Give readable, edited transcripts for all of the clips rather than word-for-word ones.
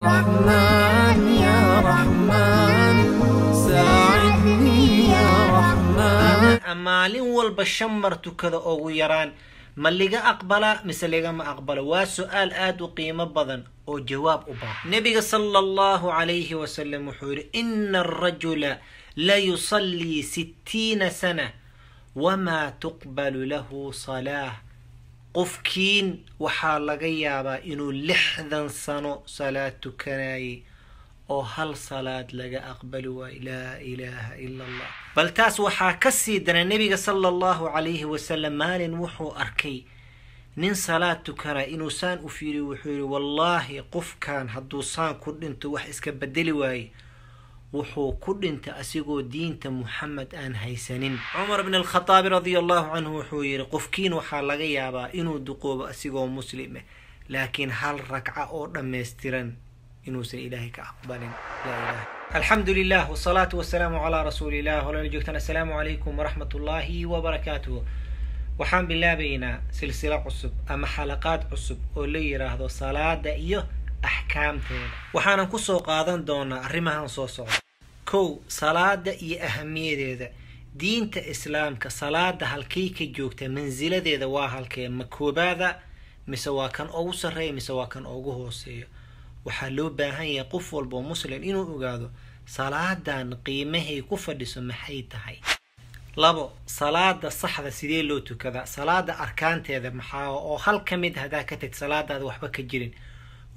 رحمن يا رحمن ساعدني يا رحمن maalin walba 5 mar tukada ugu yaraan ma liga aqbala mise liga ma aqbala waa su'aal aad u qiimo badan oo jawaab u baahan nabiga sallallahu alayhi wa sallam wuxuu yiri inna ar-rajula la yusalli 60 sana wama tuqbalu lahu salah qofkiin waxa laga yaabaa inuu 60 sano salaad tukanay oo hal salaad laga aqbali wa la ilaha illa allah bal taas waxa ka sii dana nabiga sallallahu alayhi wa sallam maalin wuxuu arkay nin salaad tukana inuu saan u fiiri wuxuu yiri wallahi qofkan haduu saan ku dhinto wax iska bedeli waay wuxuu ku dhinta asigoo diinta Muhammad aan haysanin Umar ibn al-Khattab radiyallahu anhu wuxuu yiri qofkiin waxa laga yaabaa inuu duqoobo asigoo muslim laakiin hal ragca oo dhameystiran إنه إلهي كأقبال لا إله الحمد لله والصلاة والسلام على رسول الله ولا نجوكتنا السلام عليكم ورحمة الله وبركاته وحام بالله بينا سلسلة عصب أما حلقات عصب ولي راهدو صلاة إيه أحكام تيدا وحانا نكسو قادن دونا الرمها نصوصو كو صلاة إيه أهمية ديدا دين إسلام كصلاة هالكيكي جوكتا منزلة ديدا واهالكي مكوبادا مسوا كان أوسري مسوا كان أوغوهوسي waxaa loo baahan yahay qof walba muslim inuu ogaado salaadan qiimahay ku fadhiso maxay tahay labo salaada saxda sidee loo tukadaa salaada arkaanteeda maxaa oo hal kamid hadaa ka tag salaadaada waxba ka jirin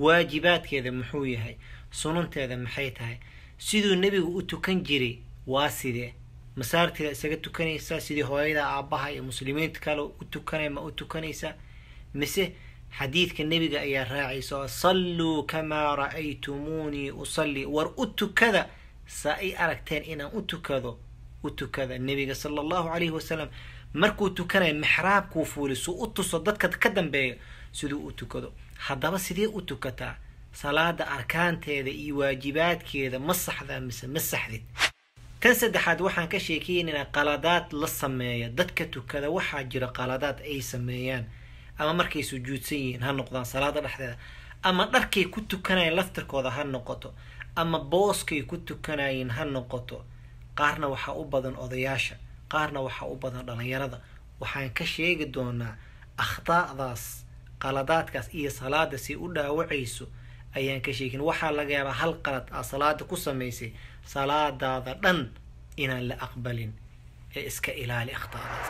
waajibaadkeeda muxuu yahay sunanteeda maxay tahay sidoo nabigu u tukan jiray waa sidee masaartida isaga tukanaysa sidii hooyada aabaha iyo muslimiinta kale u tukanay ma u tukanaysa mise حديث النبي يا راعي صلوا كما رأيتموني أصلي كذا سأي أركتين إنا كذا النبي صلى الله عليه وسلم مركو تكنا محراب كوفولي سو صدتك تقدم بي سدو كذا حدا بس دي كتا صلاة أركان تيدا إي واجبات كذا مصح ذا مسح ذي تنسد حد وحن كشيكين إن قلادات للصمية دتك كذا وحاجر قلادات أي سميان ama markay sujuudsan yihiin ha noqdaan salaada dhaxdeeda ama dharkay ku tukanayeen laftirkooda ha noqoto ama booskay ku tukanayeen ha noqoto qaarna waxa u badan odayaasha qaarna waxa u badan dhalinyarada waxaan ka sheegi doonaa akhtaadaas qaladaadkaas iyo salaada si u dhaawacayso ayaan ka sheegin waxa laga yaabaa hal qalad salaada ku sameysay salaadaada dhan inaan la aqbalin ee iska ilaali akhtaadaas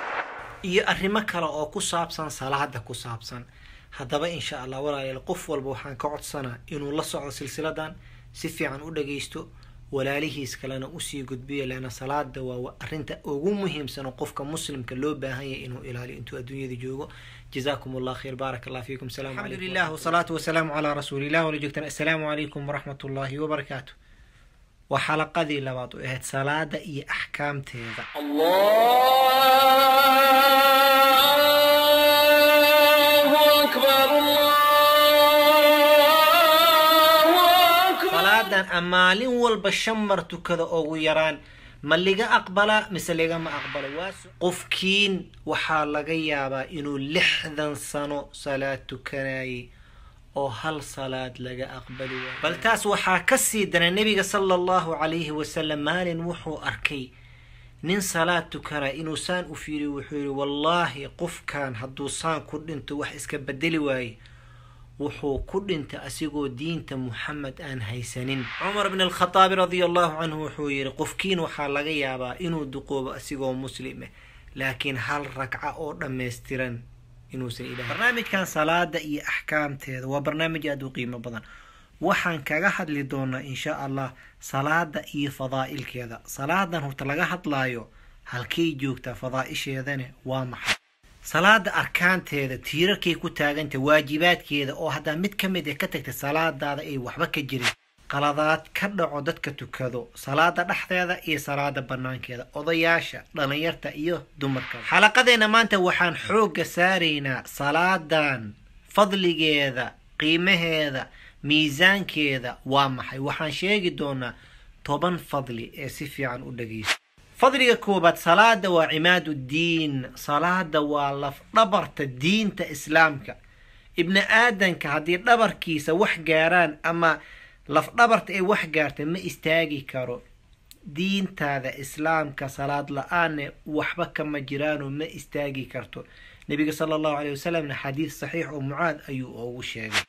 iyo arrimo kale oo ku saabsan salaada ku saabsan hadaba insha Allah walaal qof walba waxaan ka codsanaa inuu la socdo silsiladan si fiican u dhageysto walaalihiis kalena u sii gudbiyo lana salaada waa arinta ugu muhiimsan oo qofka muslimka loo baahan yahay inuu ilaaliyo intuu adduunyada joogo jazakumullahu khair barakallahu fiikum salaam alaykum alhamdulillah wassalatu wassalamu ala rasulillah wa joogtana assalamu alaykum wa rahmatullahi wa barakatuh wa halaqadii labaad oo ahayd salaada iyo ahkaamteeda maalin walba 5 mar tukada ugu yaraan ma liga aqbala mise liga ma aqbala waa qofkiin waxa laga yaabaa inuu 60 sano salaad tukanay oo hal salaad laga aqbali bal taas waxa ka sii dana nabiga sallallahu alayhi wa sallam maalin wuxuu arkay nin salaad tukana inuu saan u fiiri wuxuu yiri wallahi qofkan haduu saan ku dhinto wax iska bedeli waay wuxuu ku dhinta asigoo diinta Muhammad aan haysanin Umar ibn al-Khattab radiyallahu anhu wuxuu yiri qofkiin waxa laga yaabaa inuu duqoobo asigoo muslim laakiin hal ragca oo dhameystiran inuu ilaahay barnaamijkan salaada iyo ahkaamteeda waa barnaamij aad u qiimo badan waxaan kaga hadli doonaa insha Allah salaada iyo fadaa'ilkeeda salaadan horta laga hadlaayo halkay joogta fadaa'isheedana waa maxay salaada arkaanteeda tiirarkay ku taaganta waajibaadkeeda oo hadaa mid kamid ah ka tagtay salaadaada ay waxba ka jirin qaladaad ka dhaco dadka tukado salaada dhaxdeeda iyo salaada banaankeeda odayaasha dhalinyarta iyo dumarka xalaqadeena maanta waxaan xoog saareynaa salaadan fadligeeda qiimaheeda miisaankeeda waa maxay waxaan sheegi doonaa 10 fadli ee si fiican u dhageyso فضلك كوبات صلاة وعماد الدين صلاة والله دبرت الدين إسلامك ابن آدم كهدي دبر كيسة وح جاران أما laf dhabarta ay wax gaartay ma istaagi karo diintaada islaamka salaad la-aanne waxba kama jiraanoo ma istaagi karto. nebiga sala allahu calayhi wasalamna xadiis saxiix oo Mucaad ayuu ugu sheegay.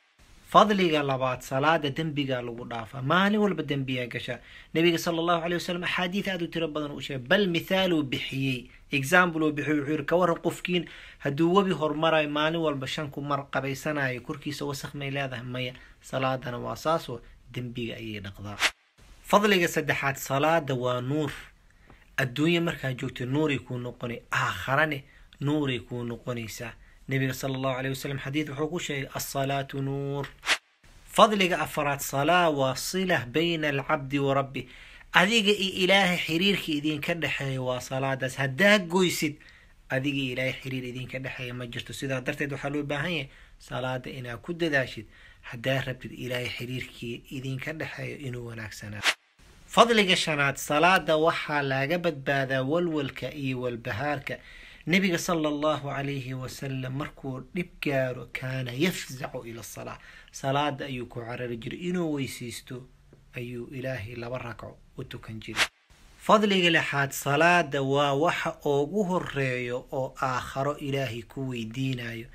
fadliga labaad, salaada dembigaa lagu dhaafaa, maalin walba dembiyaa gashaa. nebiga sala allahu calayhi wasalam axaadiis aad u tiro badan u sheegay, bal mithaaluu bixiyey, example uu bixiyey, wuxuu yidhi ka waran qofkiin hadduu webi hormarayo maalin walba 5 mar qabaysanayo, korkiisa wasakh may leedahay? maya. salaadana waa saasoo dembiga ayay dhaqdaa. fadliga saddexaad, salaada waa nuur. adduunya markaa joogto nuuray kuu noqonay, aakharane nuuray kuu noqonaysaa. nebiga sala allahu calayhi wasalam xadiid wuxuu ku sheegay alsalaatu nuur. fadliga afaraad, salaa waa sila bayna alcabdi wa rabbi. adiga iyo ilaahay xiriirka idinka dhexeeya waa salaadaas. haddaa goysid adiga iyo ilaahay xiriir idinka dhexeeya ma jirto. sidaa darteed waxaa loo baahan yahay salaada inaad ku dadaashid haddaa rabtid ilaahay xiriirkii idinka dhexeeyo inuu wanaagsanaa. fadliga shanaad, salaada waxaa laga badbaadaa walwalka iyo walbahaarka. nebiga sala allahu calayhi wasalam markuu dhib gaaro kaana yafzacu ila salaa, salaada ayuu ku carari jiray, inuu weysaysto ayuu ilaahay 2 ragco u tukan jiray. fadliga lixaad, salaada waa waxa ugu horeeyo oo aakharo ilaahay ku weydiinayo.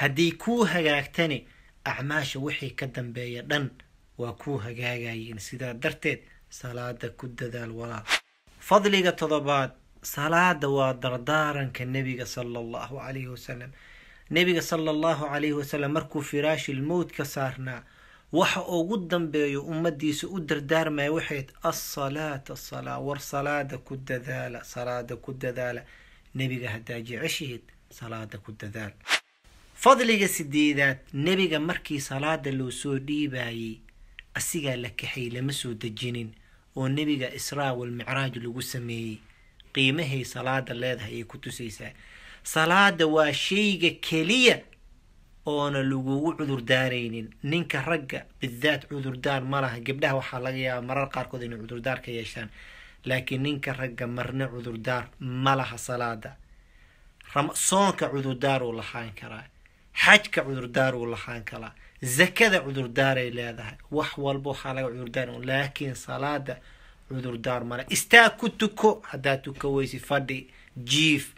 haddii kuu hagaagtani acmaasha wixii ka dambeeya dhan waa kuu hagaagayeen. sidaa darteed salaada ku dadaal walaal. fadliga toddobaad, salaada waa dardaaranka nebiga sala allahu calayhi wasalam. nebiga sala allahu calayhi wasalam markuu firaashil mowt ka saarnaa waxa ugu dambeeyo ummadiisa u dardaarmaya waxayd assalaata salaa, war salaada ku dadaala, salaada ku dadaala. nebiga haddaa jeceshihiid salaada ku dadaal. fadliga sideedaad, nebiga markii salaada loo soo dhiibayay asigaa la kaxay, lama soo dejinin, oo nebiga israa walmicraaj lagu sameeyey. qiimahay salaada leedahay ay ku tusaysaa. salaada waa shayga keliya oona lagugu cudurdaaraynin. ninka ragga bidaat cudurdaar ma laha. gabdhaha waxaa laga yaabaa marar qaarkood inay cudurdaar ka yeeshaan, laakiin ninka ragga marna cudurdaar ma laha. salaada soonka cudurdaar uu lahaan karaa, xajka cudurdaar uu lahaan karaa, zakada cudurdaaray leedahay, wax walba waxaa laga cudurdaar, laakiin salaada cudurdaar male. istaag ku tuko, haddaa tuka weysi fadhi, jiif,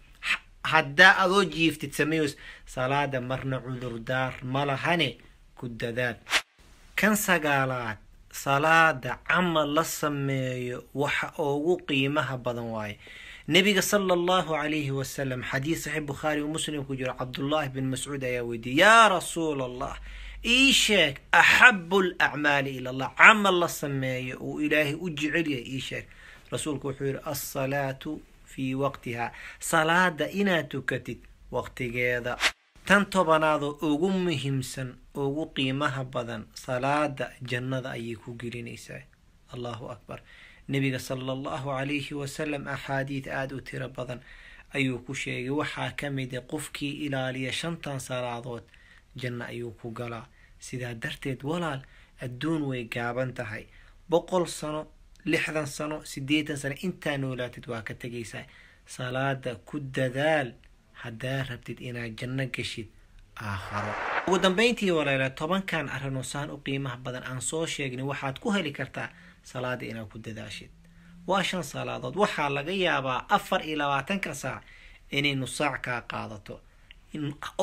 haddaa adoo jiiftid sameeys. salaada marna cudurdaar ma lahane ku dadaal. kan sagaalaad, salaada camal la sameeyo waxa ugu qiimaha badan waaye. nebiga sala allahu calayhi wasalam xadiis saxiix bukhaari wa muslim ku jiro, cabdullaahi bin mascuud ayaa weydiiyey, yaa rasuul allah ii sheeg axabu alacmaali ila allah, camal la sameeyo uu ilaahay u jecel yahay ii sheeg. rasuulku wuxuu yidhi alsalaatu fii waqtihaa, salaada inaad tukatid waqtigeeda. tan tobanaadoo ugu muhiimsan ugu qiimaha badan, salaada jannada ayay ku gelinaysaa. allahu akbar. nebiga sala allahu calayhi wasalam axaadiid aada u tiro badan ayuu ku sheegay. waxaa ka mid a qofkii ilaaliya 5 salaadood janno ayuu ku galaa. sidaa darteed walaal, adduun way gaaban tahay. 100 sano, 60 sano, 80 sano intaa noolaatid waa ka tegaysaa. salaada ku dadaal haddaa rabtid inaad janno gashid aakharo. ugu dambeyntii walaala, 10kan arrin oo saan u qiimaha badan aan soo sheegnay waxaad ku heli kartaa salaada inaad ku dadaashid. waa 5 salaadood. waxaa laga yaabaa 24 saac inay nus saac kaa qaadato,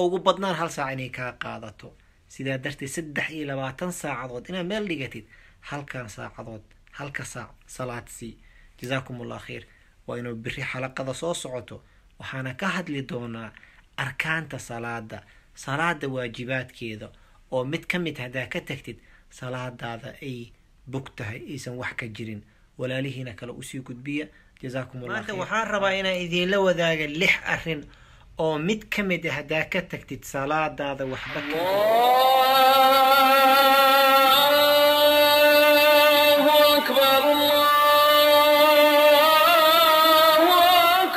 ugu badnaan 1 saac inay kaa qaadato. sidaa darteed 23 saacadood inaad meel dhigatid, 1 saacadood 1 saac salaad sii. jazaakum allah khayr. waa inuu biri xalaqada soo socoto, waxaana ka hadli doonaa arkaanta salaada, salaada waajibaadkeeda, oo mid ka mid haddaa ka tagtid salaadaada ay bog tahay, aysan wax ka jirin. walaalihiina kale usii gudbiya. jazaakum allah khayr. maanta waxaan rabaa inaan idinla wadaaga 6 arrin oo mid ka mid ah haddaa ka tagtid salaadaada waxba ka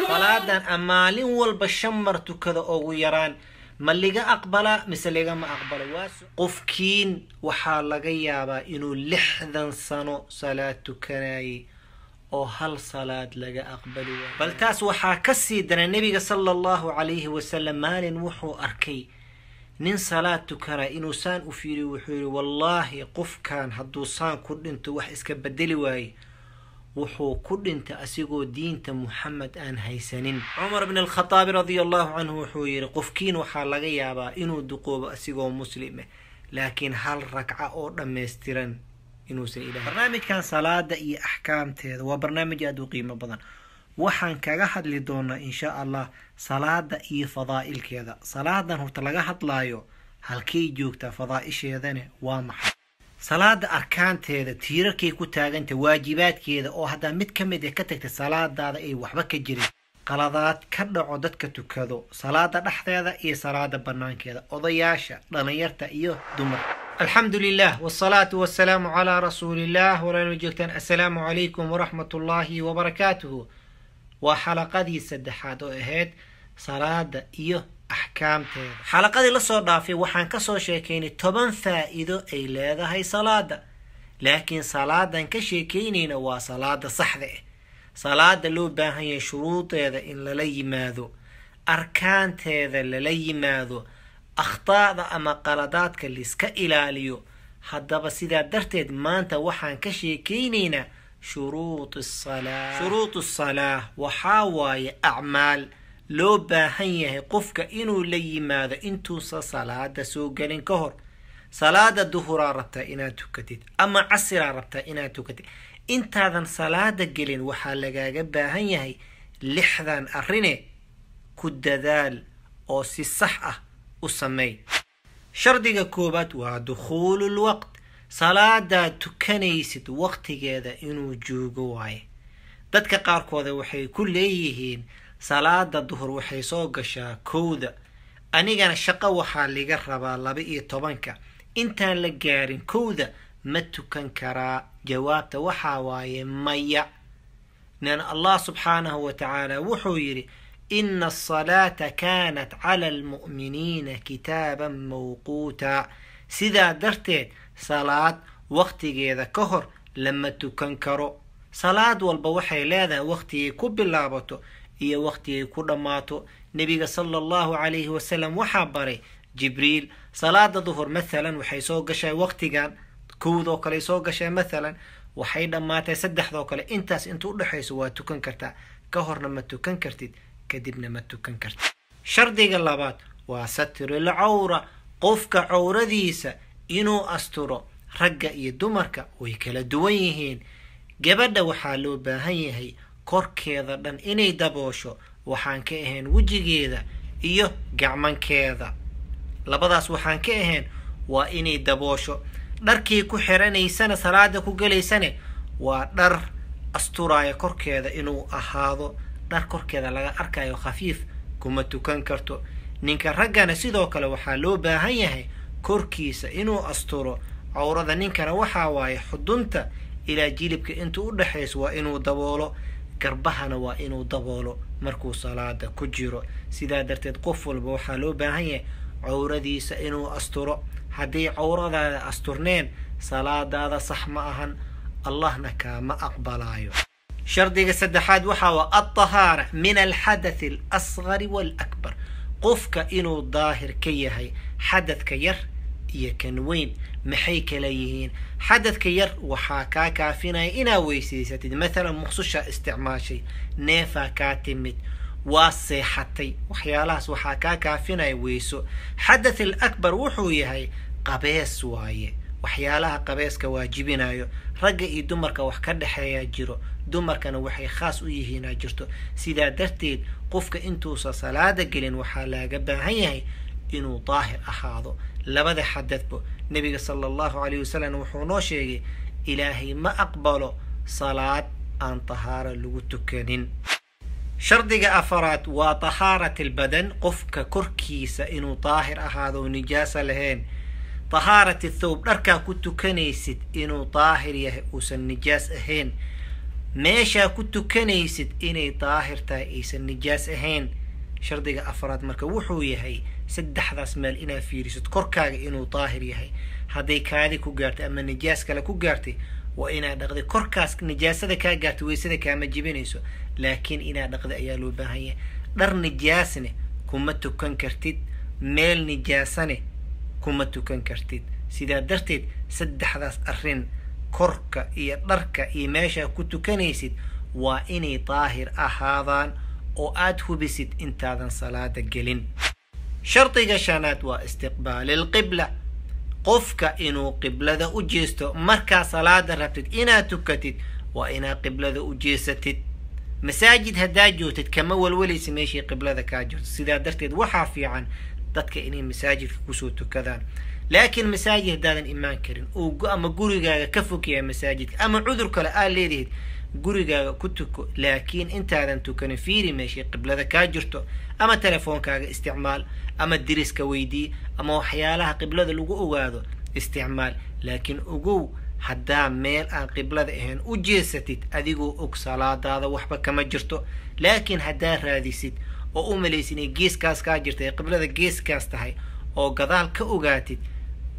salaadan maalin walba 5 mar tukada ugu yaraan ma liga aqbala mise ligama aqbalo. qofkiin waxaa laga yaabaa inuu 60 sano salaad tukanayay oo 1 salaad laga aqbali waayo. bal taas waxaa ka sii dana. nebiga sala allahu calayhi wasalam maalin wuxuu arkay nin salaad tukana inuu saan u fiiriyo wuxuu yidhi wallaahi qofkan hadduu saan ku dhinto wax iska bedeli waaye wuxuu ku dhintay asigoo diinta Muhammad aan haysanin. Umar ibn al-Khattab radiyallahu anhu wuxuu yiri qofkiin waxa laga yaabaa inuu duqoobo asigoo muslim ah laakiin hal ragca oo dhameystiran inuu sa'idaa. Barnaamijkan salaada iyo ahkaamteeda waa barnaamij aad u qiimo badan. waxaan kaga hadli doonaa insha Allah salaada iyo fadaa'ilkeeda. salaadan horta laga hadlaayo halkay joogtaa fadaa'isheedana waa maxay. salaada arkaanteeda tiirarkay ku taaganta waajibaadkeeda oo hadda mid kamid ah ka tagtay salaadaada ay waxba ka jirin qaladaad ka dhaco dadka tukado salaada dhaxdeeda iyo salaada banaankeeda odayaasha dhalinyarta iyo dumar. alxamdulillah wasalaatu wasalaamu calaa rasuulillah walaal joogtaan. assalaamu calaykum waraxmatullaahi wabarakaatuhu. waa xalaqadii saddexaad oo ahayd salaada iyo axkaamteeda. xalaqadii la soo dhaafay waxaan ka soo sheekaynay 10 faa'iido ay leedahay salaada, laakiin salaadan ka sheekaynayna waa salaada saxda ah. salaada loo baahan yahay shuruudeeda in lala yimaado, arkaanteeda lala yimaado, akhtaada ama qaladaadka la iska ilaaliyo. haddaba sidaa darteed maanta waxaan ka sheekaynaynaa shuruud الصلاة. shuruud الصلاة waxaa waaye acmaal loo baahan yahay qofka inuu la yimaado intuusa salaada soo galin ka hor. salaada duhuraa rabtaa inaad tukatid ama casraa rabtaa inaad tukatid, intaadan salaada gelin waxaa lagaaga baahan yahay 6 arrin ku dadaal oo si sax ah u sameey. shardiga koobaad waa dukhulul waqt. salaada tukanaysid waqtigeeda inuu joogo waaye. dadka qaarkood waxay ku leeyihiin salaada duhur waxay soo gashaa 1:00 anigana shaqo waxaa liga rabaa 12:00 intaan la gaarin 1:00 ma tukan karaa. jawaabta waxaa waaye maya. nan Allah subhanahu wa ta'ala wuxuu yiri inna as-salata kanat 'ala al-mu'minina kitaban mawquta. sidaa darteed salaad waqtigeeda ka hor lama tukan karo. salaad walba waxay leedahay waqti ay ku bilaabato iyo waqti ay ku dhamaato. nabiga sallallahu alayhi wasallam waxa baray jibriil salaada duhur mesela waxay soo gashay waqtigan 1:00 kale soo gashay mesela waxay dhamaatay 3:00 kale. intaas inta u dhaxayso waa tukan kartaa, ka horna ma tukan kartid, kadibna ma tukan kartid. shardiga labaad waa satrul awra. qofka awradiisa inuu asturo. ragga iyo dumarka way kala duwan yihiin. gabadha waxaa loo baahan yahay korkeeda dhan inay daboosho waxaan ka ahayn wajigeeda iyo gacmankeeda. labadaas waxaan ka ahayn waa inay daboosho. dharkii ku xiranaysana salaada ku galaysana waa dhar asturaya korkeeda inuu ahaado. dhar korkeeda laga arkayo khafiif kuma tukan karto. ninka raggana sidoo kale waxaa loo baahan yahay korkiisa inuu asturo. awrada ninkana waxaa waaye xudunta ilaa jilibka inta u dhaxayso waa inuu daboolo. garbahana waa inuu daboolo markuu salaada ku jiro. sidaa darteed qof walba waxaa loo baahan yahay awradiisa inuu asturo. haddii awradaada asturneen salaadaada sax ma ahan, allahna kaama aqbalaayo. shardiga saddexaad waxaa waa at-tahaara min al-hadath al-asghar wal-akbar. qofka inuu daahir ka yahay xadadka yar iyo kan weyn. maxay kala yihiin? xadadka yar waxaa kaa kaafinaya inaa weysaysatid. مثلا muqsusha isticmaashay, neefa kaa timid, waa seexatay, waxyaalahaas waxaa kaa kaafinaya weyso. xadath al-akbar wuxuu yahay qabees waaye, waxyaalaha qabeeska waajibinayo. ragga iyo dumarka wax ka dhaxeeya jiro, dumarkana waxay khaas u yihiin jirto. sidaa darteed qofka intuusa salaada gelin waxaa laga baahan yahay inuu daahir ahaado. labada xadadba nabiga sallallahu alayhi wasallam wuxuu noo sheegay ilaahay ma aqbalo salaad aan tahaara lagu tukanin. shardiga afaraad waa tahaarat al-badan. qofka korkiisa inuu daahir ahaado oo nijaasa lahayn. tahaarat al-thawb dharka ku tukanaysid inuu daahir yahay uusan nijaas ahayn. meesha ku tukanaysid inay daahir tahay aysan nijaas ahayn. shardiga afaraad marka wuxuu yahay 3daas meel inaa fiirisid korkaaga inuu daahir yahay. hadday kaadi ku gaartay ama nijaas kale ku gaartay waa inaa dhaqday. korkaas nijaasada kaa gaartay weysada kaama jibinayso, laakiin inaa dhaqday ayaa loo baahan yahay. dhar nijaasne kuma tukan kartid, meel nijaasane kuma tukan kartid. sidaa darteed saddexdaas arrin korka iyo dharka iyo meesha ku tukanaysid waa inay daahir ahaadaan oo aad hubisid intaadan salaada gelin. shardiga shanaad waa istiqbaal alqibla, qofka inuu qiblada u jeesto markaa salaada rabtid inaad tukatid waa inaad qiblada u jeesatid. masaajid haddaa joogtid kama walwalaysa meeshii qiblada kaa jirto. sidaa darteed waxaa fiican dadka inay masaajidka kusoo tukadaan. laakiin masaajid haddaadan imaan karin ama gurigaaga ka fog yahay masaajidka ama cudur kale aad leedahayd gurigaaga ku tuko, laakiin intaadan tukanin fiiri meeshii qiblada kaa jirto, ama telefoonkaaga isticmaal, ama diriska weydii, ama waxyaalaha qiblada lagu ogaado isticmaal. laakiin ogow haddaa meel aan qiblada ahayn u jeesatid adigoo og salaadaada waxba kama jirto. laakiin haddaa raadisid oo u malaysid inay geeskaas kaa jirta ee qiblada geeskaas tahay oo gadaal ka ogaatid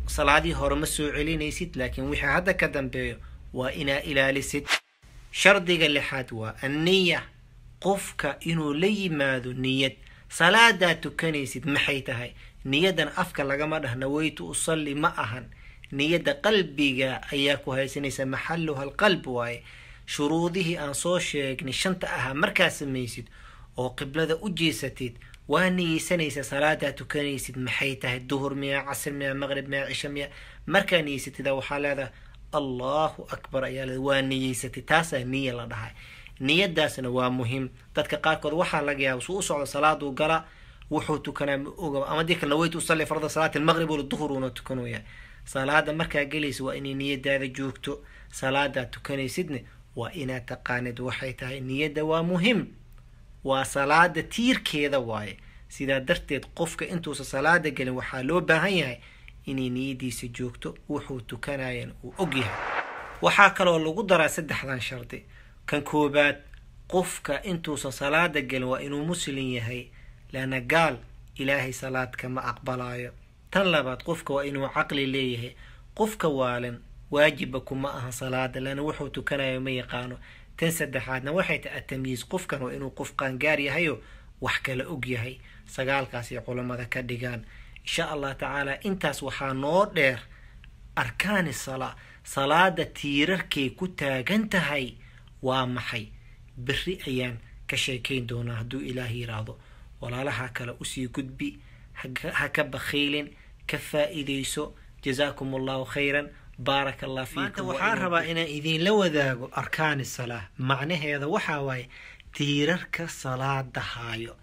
salaadii hore ma soo celinaysid, laakiin wixii hadda ka dambeeyo waa inaa ilaalisid. shardiga lixaad waa anniya, qofka inuu la yimaado niyad. salaadaa tukanaysid maxay tahay? niyadan afka lagama dhah nawaytu usalli ma ahan. niyadda qalbiga ayaa ku haysanaysa, maxaluha alqalb waaye. shuruudihii aan soo sheegnay shanta ahaa markaa samaysid oo qiblada u jeesatid waa niyeysanaysa salaadaa tukanaysid maxay tahay? duhur miya, casr miya, maqrib miya, cisha miya? markaa niyeysatida waxaa leedahay allahu akbar ayaa leedahay, waa niyeysatid. taasaa niya la dhahay. niyadaasna waa muhiim. dadka qaarkood waxaa laga yaaba suu u socdo salaaduu gala wuxuu tukanaa ma oga, ama dika nawaytu usalli farda salaati almaqrib wala duhur una tukanaya. salaada markaa gelaysa waa inay niyadaada joogto. salaadaa tukanaysidna waa inaad taqaanid waxay tahay. niyadda waa muhiim, waa salaada tiirkeeda waaye. sidaa darteed qofka intuusa salaada gelin waxaa loo baahan yahay inay niyadiisa joogto, wuxuu tukanayan uu og yahay. waxaa kaloo lagu daraa saddexdan shardi. kan koobaad, qofka intuusan salaada gelin waa inuu muslim yahay, laana gaal ilaahay salaad kama aqbalaayo. tan labaad, qofka waa inuu caqli leeyahay. qofka waalan waajiba kuma aha salaada, laana wuxuu tukanayo ma yaqaano. tan saddexaadna waxay tahay atamyiis, qofkan waa inuu qof qaangaar yahayo wax kala og yahay. sagaalkaasay culamada ka dhigaan. insha allah tacaala intaas waxaa noo dheer arkaani salaa, salaada tiirarkay ku taagan tahay waa maxay. berri ayaan ka sheekayn doonaa hadduu ilaah yiraahdo. walaalaha kale usii gudbi, ha ka bakhiilin, ka faa'iidayso. jazaakum allahu khayran, baarak allah fiikum. maanta waxaan rabaa inaan idinla wadaago arkaani salaa. macnaheeda waxaa waaye tiirarka salaada haayo,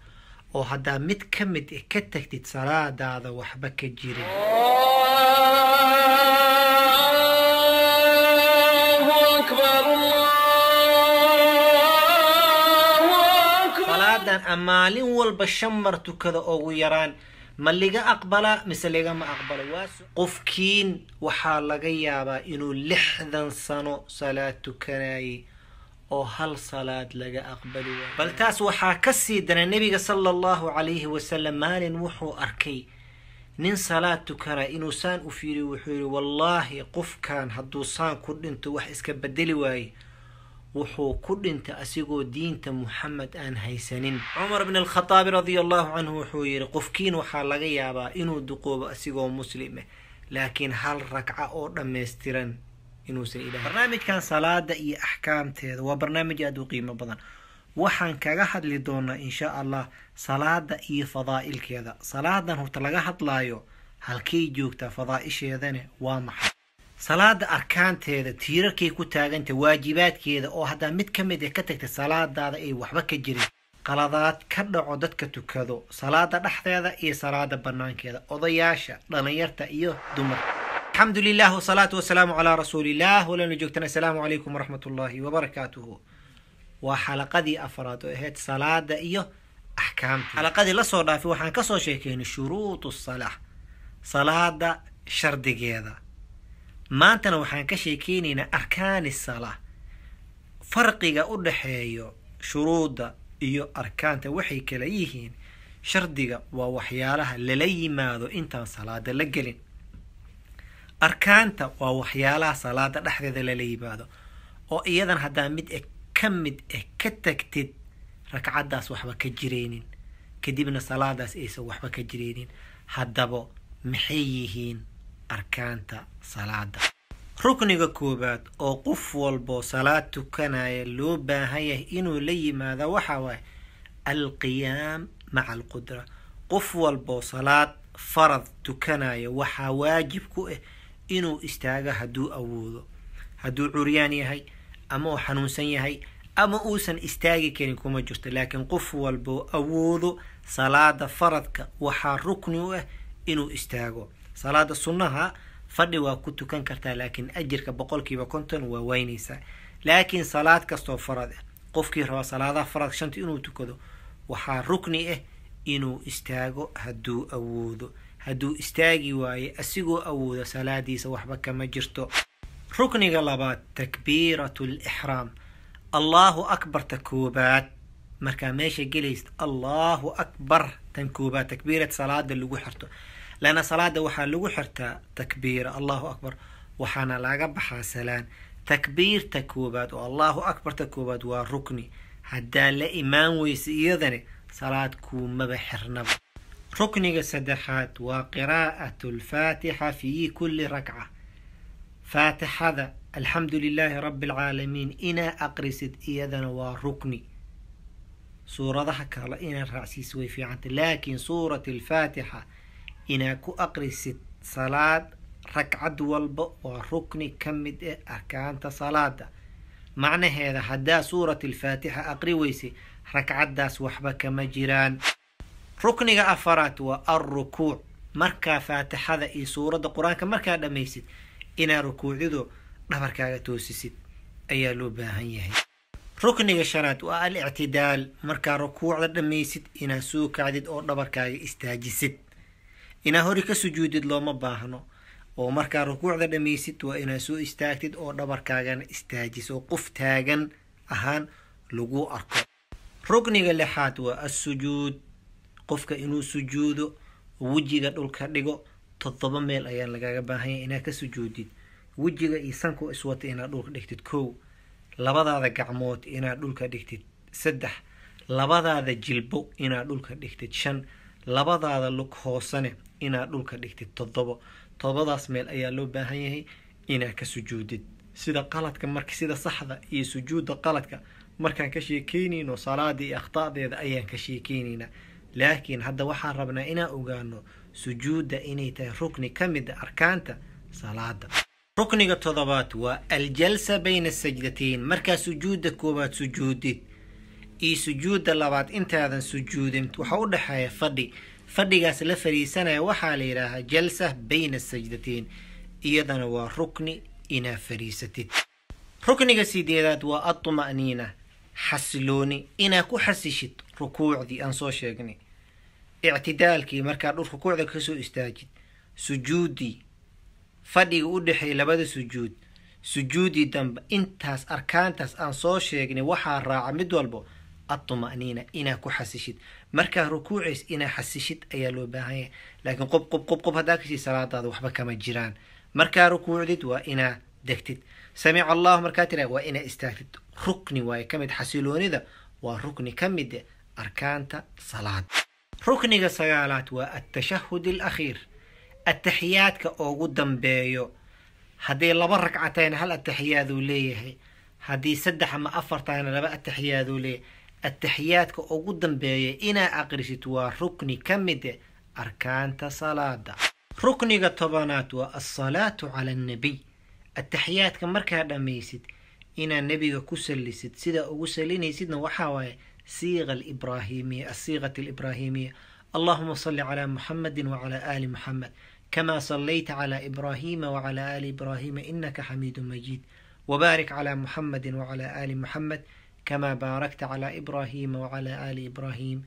oo haddaa mid ka mid ka tagtid salaadaada waxba ka jirin. salaadan maalin walba 5 mar tukada ugu yaraan ma liga aqbala mise ligama aqbalo? qofkiin waxaa laga yaabaa inuu 60 sano salaad tukanayay oo hal salaad laga aqbali waayo. bal taas waxaa ka sii dana nabiga sallallahu alayhi wasallam maalin wuxuu arkay nin salaad tukana inuu saan u fiiriyo. wuxuu yiri wallahi qofkan hadduu saan ku dhinto wax iska bedeli waaye, wuxuu ku dhintay asigoo diinta Muhammad aan haysanin. Umar ibn al-Khattab radiyallahu anhu wuxuu yiri qofkiin waxaa laga yaabaa inuu duqoobo asigoo muslim ah, laakiin hal ragca oo dhameystiran inuusan ilaahay. barnaamijkan salaada iyo ahkaamteeda waa barnaamij aad u qiimo badan. waxaan kaga hadli doonaa insha Allah salaada iyo fadaa'ilkeeda. salaadan horta laga hadlaayo halkay joogtaa, fadaa'isheedana waa maxay? salaada arkaanteeda tiirarkay ku taaganta, waajibaadkeeda oo hadda mid ka mid ah ka tagtay salaadaada ay waxba ka jirin. qaladaad ka dhaco dadka tukado salaada dhexdeeda iyo salaada banaankeeda, odayaasha, dhalinyarta iyo dumarka. alxamdulillah wasalaatu wasalaamu calaa rasuulillah. walana joogtana assalaamu calaykum waraxmatullaahi wabarakaatuhu. waa xalaqadii afraad oo ahayd salaada iyo axkaamta. xalaqadii lasoo dhaafay waxaan kasoo sheekeynay shuruudu salaa, salaada shardigeeda. maantana waxaan ka sheekeynaynaa arkaani salaa. farqiga u dhaxeeyo shuruuda iyo arkaanta waxay kala yihiin. shardiga waa waxyaalaha lala yimaado intaan salaada la gelin. arkaanta waa waxyaalaha salaada dhexdeeda lala yimaado oo iyadan haddaa mid ka mid ka tagtid ragcadaas waxba ka jireenin, kadibna salaadaas aysan waxba ka jireenin. haddaba maxay yihiin arkaanta salaada? rukniga koobaad oo qof walbo salaad tukanaya loo baahan yahay inuu la yimaado waxa waaye alqiyaam maca alqudra. qof walbo salaad farad tukanaya waxaa waajib ku ah inuu istaago hadduu awoodo. hadduu curyaan yahay ama uu xanuunsan yahay ama uusan istaagi karin kuma jirto, laakiin qof walbo awoodo salaada faradka waxaa rukni u ah inuu istaago. salaada sunnaha fadhi waa ku tukan kartaa, laakiin ajirka 100% waa waynaysaa. laakiin salaad kastoo farad ah qofkii raba salaadaha farad shanta inuu tukado waxaa rukni ah inuu istaago hadduu awoodo. hadduu istaagi waaye asigoo awoodo salaadiisa waxba kama jirto. rukniga labaad takbiiratul ihraam. allahu akbar ta koobaad markaa meesha gelaysid allahu akbar tan koobaad takbiirat salaada lagu xirto. lana salaada waxaa lagu xirtaa takbiira allahu akbar waxaana laga baxaa salaan. takbiirta koobaad oo allahu akbar ta koobaad waa rukni. haddaa la imaan weysa iyadana salaad kuumaba xirnaba. rukniga saddexaad waa qiraa'atu lfaatixa fi kulli rakca. faatixada alxamdu lilaahi rabbi alcaalamiin inaa aqrisid iyadana waa rukni. suuradaha kale inaa raacsiis way fiicanta, laakiin suurat alfaatixa inaa ku aqrisid salaad ragcad walba waa rukni ka mid ah arkaanta salaada. macnaheeda haddaa suurat alfaatixa aqri weyse ragcaddaas waxba kama jiraan. rukniga afaraad waa alrukuuc. markaa faatixada iyo suuradda qur-aanka markaa dhammaysid inaa rukuucdido dhabarkaaga toosisid ayaa loo baahan yahay. rukniga shanaad waa al-ictidaal. markaa rukuucda dhammaysid inaa soo kacdid oo dhabarkaaga istaajisid. inaa hori ka sujuudid looma baahno, oo markaa rukuucda dhammaysid waa inaa soo istaagtid oo dhabarkaagana istaajis oo qof taagan ahaan lagu arko. rukniga lixaad waa assujuud. qofka inuu sujuudo wejiga dhulka dhigo. 7 meel ayaan lagaga baahan yahay inaa ka sujuudid. wejiga iyo sanku iswata inaad dhulka dhigtid 1. labadaada gacmood inaad dhulka dhigtid 3. labadaada jilbo inaad dhulka dhigtid 5. labadaada lug hoosane inaad dhulka dhigtid 7. 7daas meel ayaa loo baahan yahay inaad ka sujuudid. sida qaladka marka sida saxda iyo sujuudda qaladka markaan ka sheekeynayno salaada iyo akhtaadeeda ayaan ka sheekeynaynaa. laakiin hadda waxaan rabnaa inaan ogaano sujuudda inay tahay rukni ka mid ah arkaanta salaada. rukniga toddobaad waa aljalsa bayna sajdatayn. markaa sujuudda koobaad sujuudid iyo sujuudda labaad intaadan sujuudin waxaa u dhaxeeya fadhi. fadhigaas la fariisanaya waxaa la yidhaahaa jalsa bayna sajdatayn. iyadana waa rukni inaa fariisatid. rukniga sideedaad waa atuma'niina. xasilooni inaa ku xasishid rukuucdii aan soo sheegnay. ictidaalkii markaa dhul rukuucda kasoo istaajid. sujuudii fadhiga u dhexeeya labada sujuud. sujuudii dambe intaas arkaantaas aan soo sheegnay waxaa raaca mid walbo atuma'niina inaa ku xasishid. markaa rukuuciis inaa xasishid ayaa loo baahan yahay, laakiin qob haddaa kasii salaadaada waxba kama jiraan. markaa rukuucdid waa inaa degtid. samica allahu markaa tira waa inaa istaagtid. rukni waaye ka mid xasiloonida waa rukni ka mid arkaanta salaad. rukniga sagaalaad waa atashahud alakhiir. ataxiyaadka ugu dambeeyo. haddii 2 ragcatayna hal ataxiyaaduu leeyahay, haddii 3 ama 4 tahayna 2 ataxiyaaduu leeyahay. ataxiyaadka ugu dambeeya inaa aqrisid waa rukni ka mid arkaanta salaada. rukniga 10aad waa as-salaatu cala an-nabiy. ataxiyaadka markaa dhammaysid inaa nabiga ku salisid. sida ugu salinaysidna waxaa waaye siiqa al-ibraahimiya. as-siiqatu al-ibraahimiya اللهم صل على محمد وعلى آل محمد كما صليت على إبراهيم وعلى آل إبراهيم إنك حميد مجيد وبارك على محمد وعلى آل محمد كما باركت على إبراهيم وعلى آل إبراهيم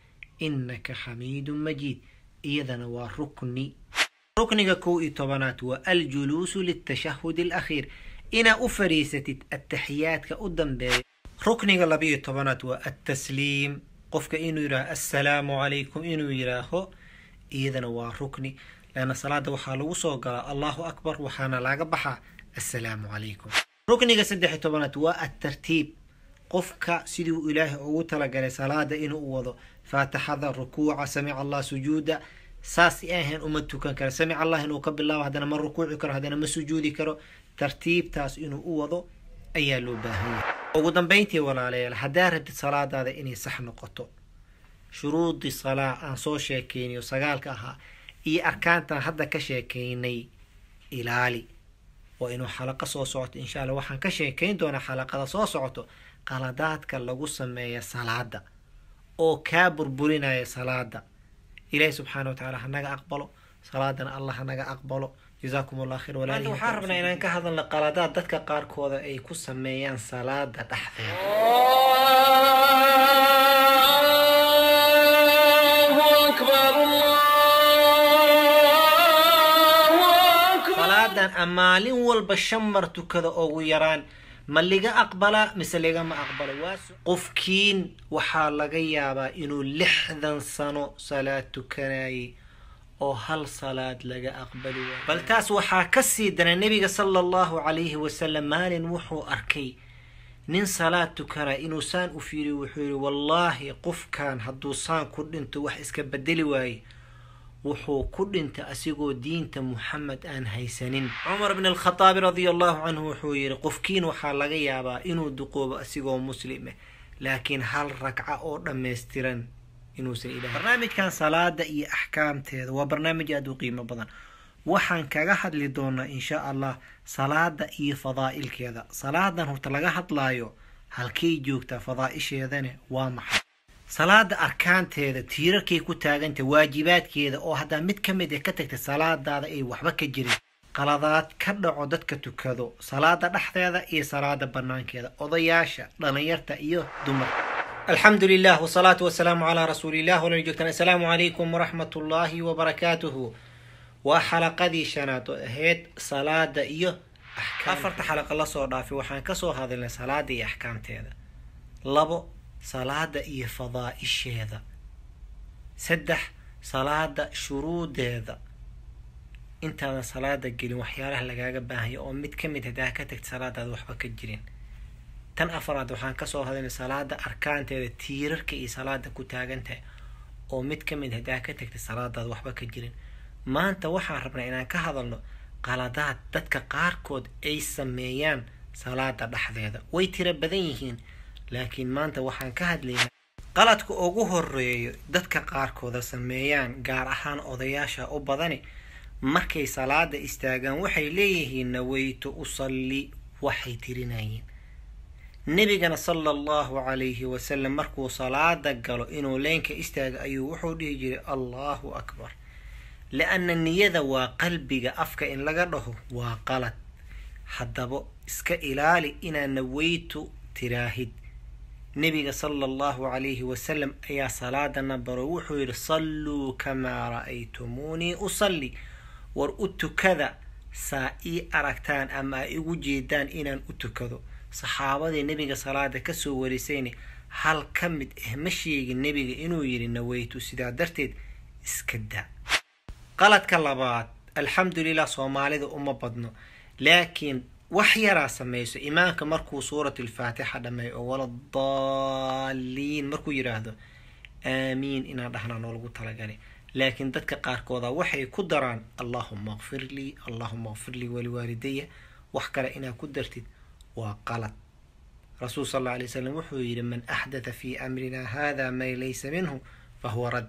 إنك حميد مجيد. إذن وركني ركنك كوئي طبنات والجلوس للتشهد الأخير إنا أفريستي التحيات كأدن بي. ركنك لبي طبنات والتسليم قفك إنو يراه السلام عليكم إنو يراه إذن وركني لأن صلاة وحالو صوغا الله أكبر وحانا لاقبحا السلام عليكم. ركنك سدح طبنات والترتيب قفك سيدو إله أوتلا قال صلاة إنو أوضو فاتحة الركوع سمع الله سجودا saas ahayn uma tukan karo samic allah inuu ka bilaabo haddana ma rukuuci karo haddana ma sujuudi karo tartiibtaas inuu u wado ayaa loo baahan yahay ugu dambeyntii walaalayaal haddaa rabtid salaadaada inay sax noqoto shuruudii salaa aan soo sheekaynayo sagaalka ahaa iyo arkaantan hadda ka sheekaynay ilaali waa inuu xalaqa soo socoto insha allah waxaan ka sheekayn doonaa xalaqada soo socoto qaladaadka lagu sameeya salaada oo kaa burburinaya salaada ilaahi subxaana watacaala hanaga aqbalo salaadana allah hanaga aqbalo جزاكم الله خير ولا عليه waxaan rabnaa inaan ka hadalno qaladaad dadka qaarkooda ay ku sameeyaan salaada dhexdeeda salaadan amaalin walba 5 mar tukada ugu yaraan ma liga aqbala mise liga ma aqbala qofkiin waxaa laga yaabaa inuu 60 sano salaad tukanayay oo hal salaad laga aqbali waayo bal taas waxaa ka sii dana nabiga sallallahu alayhi wasallam maalin wuxuu arkay nin salaad tukana inuu saan u fiiri wuxuu yiri wallahi qofkan hadduu saan ku dhinto wax iska bedeli waaye wuxuu ku dhinta asigoo diinta Muhammad aan haysanin Umar ibn al-Khattab radiyallahu anhu wuxuu yiri qofkiin waxaa laga yaabaa inuu duqoobo asigoo muslim laakiin hal ragca oo dhameystiran inuu sa'idaa barnaamijkan salaada iyo ahkaamteeda waa barnaamij aad u qiimo badan waxaan kaga hadli doonaa insha Allah salaada iyo fadaa'ilkeeda salaadan horta laga hadlaayo halkay joogtaa fadaa'isheedana waa maxay salaada arkaanteeda tiirarkay ku taaganta waajibaadkeeda oo hadda mid kamid ah ka tagtay salaadaada ay waxba ka jirin qaladaad ka dhaco dadka tukado salaada dhexdeeda iyo salaada banaankeeda odayaasha dhalinyarta iyo dumarka الحمد لله والصلاة والسلام على رسول الله ونجوكتنا السلام عليكم ورحمة الله وبركاته وحلقة دي شناتو هيد صلاة إيو أحكام أفرت حلقة الله صور دافي وحان كسو هذا اللي صلاة دي أحكام تيدا لبو صلاة إيو فضائش هذا سدح صلاة شروط هذا انت انا صلاة قلي وحياله لقاقا باهي او متكمد هداكتك صلاة هذا وحبك الجرين tan afraad waxaan ka soo hadalnay salaada arkaanteeda tiirarka iyo salaada ku taaganta oo mid kamid ah ka tagtay salaadaad waxba ka jirin maanta waxaan rabnaa inaan ka hadalno qaladaad dadka qaarkood ay sameeyaan salaada dhexdeeda way tira badan yihiin laakiin maanta waxaan ka hadlaynaa qaladka ugu horeeyo dadka qaarkood sameeyaan gaar ahaan odayaasha u badani markay salaada istaagaan waxay leeyihiin nawaytu usalli waxay tirinayeen نبينا صلى الله عليه وسلم مركو صلاة قالوا إنه لينك استاج أيو وحود يجري الله أكبر لأن النية وقلبك أفك إن لقده وقالت حدبو اسك إلالي إنا نويت تراهد نبي صلى الله عليه وسلم أي صلاة نبر وحود صلوا كما رأيتموني أصلي ورؤت كذا سائي أركتان أما إيجيدان إنا أتكذو صحابة النبي صلاة كسو ورسيني هل كمد مشي النبي إنو يري نويتو سيدا درتد اسكدا قالت كلابات الحمد لله صومالي ذو بدنو لكن وحيرا سميسو إمامك مركو سورة الفاتحة لما يقول الضالين مركو يراهدو آمين إنا دحنا نولغو تلقاني لكن دادك قاركوضا وحي كدران اللهم اغفر لي ولوالدي وحكرا إنا كدرتد وقالت رسول صلى الله عليه وسلم وحوير من أحدث في أمرنا هذا ما ليس منه فهو رد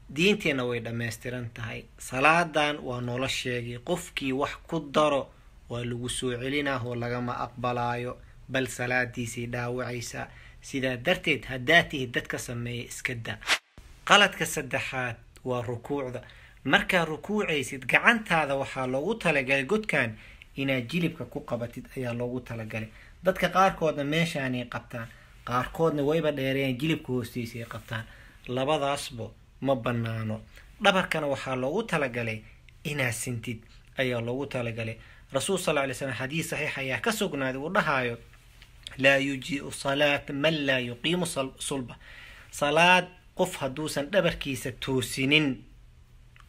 دينتنا ويدا ما استرنتهاي صلاة دان ونول الشيء قفكي وحكدر ولوسو علينا هو لغما أقبلايو بل صلاة دي سيدا وعيسى سيدا درتد هداتي هدتك سمي اسكدا قالت كالسدحات والركوع ذا مركا ركوعي سيد قعنت هذا وحالو تلقى قد كان inaad jilibka ku qabatid ayaa loogu talagalay dadka qaarkoodna meeshaanay qabtaan qaarkoodna wayba dheereen jilibka hoostiisa ay qabtaan labadaasba ma banaano dhabarkana waxaa loogu talagalay inaad sintid ayaa loogu talagalay rasuul sallallahu alayhi wasallam xadiis saxiix ayaa ka sugnaaday uu dhahayo laa yuji'u salaat man laa yuqiimu sulba salaad qof hadduusan dhabarkiisa toosinin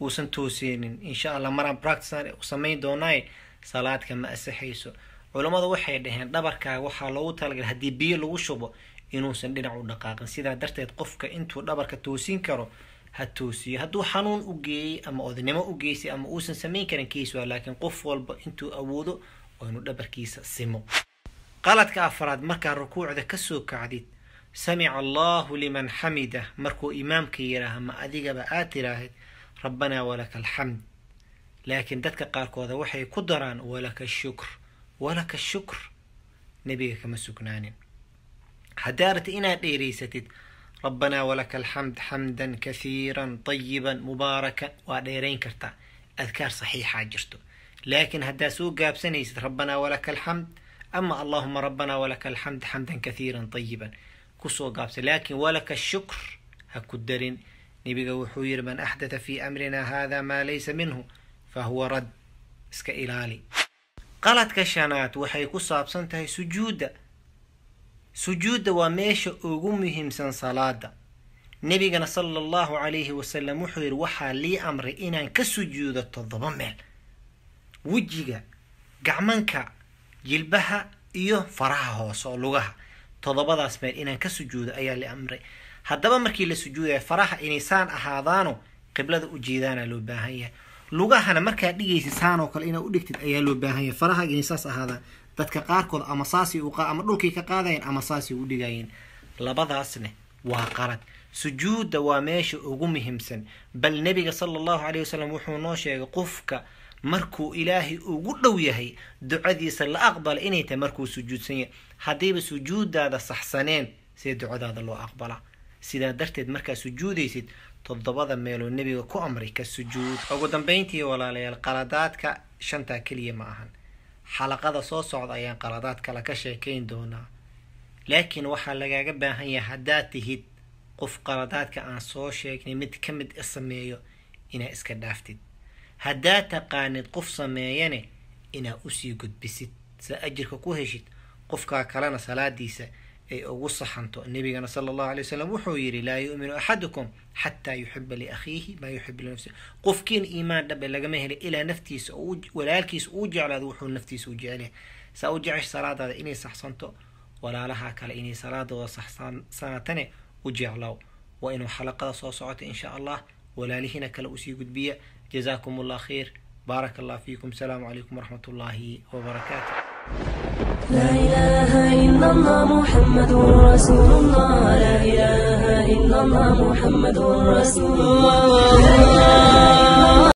uusan toosinin insha Allah maraan practice u samayn doonaa salaad kama asixayso culimadu waxay dhaheen dhabarkaaga waxaa loogu talagalay haddii biyo lagu shubo inuusan dhinac u dhaqaaqin sidaa darteed qofka intuu dhabarka toosin karo هتوسي هدو حنون أوجي أما أذنما أوجيسي أما أوسن سمين كان كيسوا لكن قف والب انتو أودو وإنو دبر كيس سمو قالت كأفراد مركا الركوع ذا كسو كعديد سمع الله لمن حمده مركو إمام كيراها ما أذيق بآت راهد ربنا ولك الحمد لكن دتك قاركو ذا وحي قدران ولك الشكر نبيك كما سكنانين حدارت إنا ديريستد ربنا ولك الحمد حمدا كثيرا طيبا مباركا وديرين كرتا أذكار صحيحة جرتو لكن هدا سوق قاب سنيست ربنا ولك الحمد أما اللهم ربنا ولك الحمد حمدا كثيرا طيبا كسو قابس لكن ولك الشكر هكدرين نبي وحوير من أحدث في أمرنا هذا ما ليس منه فهو رد اسك إلالي قالت كشانات وحي كصاب سنتهي سجود وميش أغمهم سن صلاة نبينا صلى الله عليه وسلم وحير وحا لي أمر إنان كسجود التضبمل وجيغا قعمانكا جلبها إيو فرحها وصولوغها تضبضا اسمال إنان كسجود أيا لأمر هدبا مركي لسجود فرحها إنسان أحاضانو قبلة أجيدانا لو باهية لغاهنا مركا ديجيسي سانو قال إنا أدكتد أيا لو باهية فرحها إنساس أحاضان dadka qaarkood ama saasi u ama dhulkii ka qaadayeen ama saasi u dhigayeen labadaasna waa qarad sujuuda waa meesha ugu muhiimsan bal nabiga sallallahu alayhi wasallam wuxuu noo sheegay qofka markuu ilaahi ugu dhow yahay ducadiisa la aqbal inay tahay markuu sujuudsan yahay hadiiba sujuudaada saxsaneen si ducadaada loo aqbala sida darteed markaa sujuudaysid todobada meelo nabiga ku amray ka sujuud ugu dambeyntii walaalayaal qaladaadka shanta kaliya ma ahan حلقة صوصعد أيان قرادات كلا كشيكين دونا لكن وحال لغاقا باهن يهدات تهيد قف قرادات كأن صوشيكني متكمد اسميو إنا اسكا دافتد هدات قاند قف سمياني إنا أسي قد بسيت سأجرك كوهشت قف كاكالنا صلاة ديسة أي أوصحانتو النبي صلى الله عليه وسلم وحويري لا يؤمن أحدكم حتى يحب لأخيه ما يحب لنفسه قف كين إيمان دب لقمه إلى نفتيس ولالكيس أوجع على ذوحو النفتيس أوجع عليه سأوجعش صلاة هذا إني صحصنتو ولا لها كلا إني صلاة وصحصان سنتين أوجع له وإنه حلقة صوصعت إن شاء الله ولا لهنا كلا أسي قد بيا جزاكم الله خير بارك الله فيكم السلام عليكم ورحمة الله وبركاته لا إله إلا الله محمد رسول الله لا إله إلا الله محمد رسول الله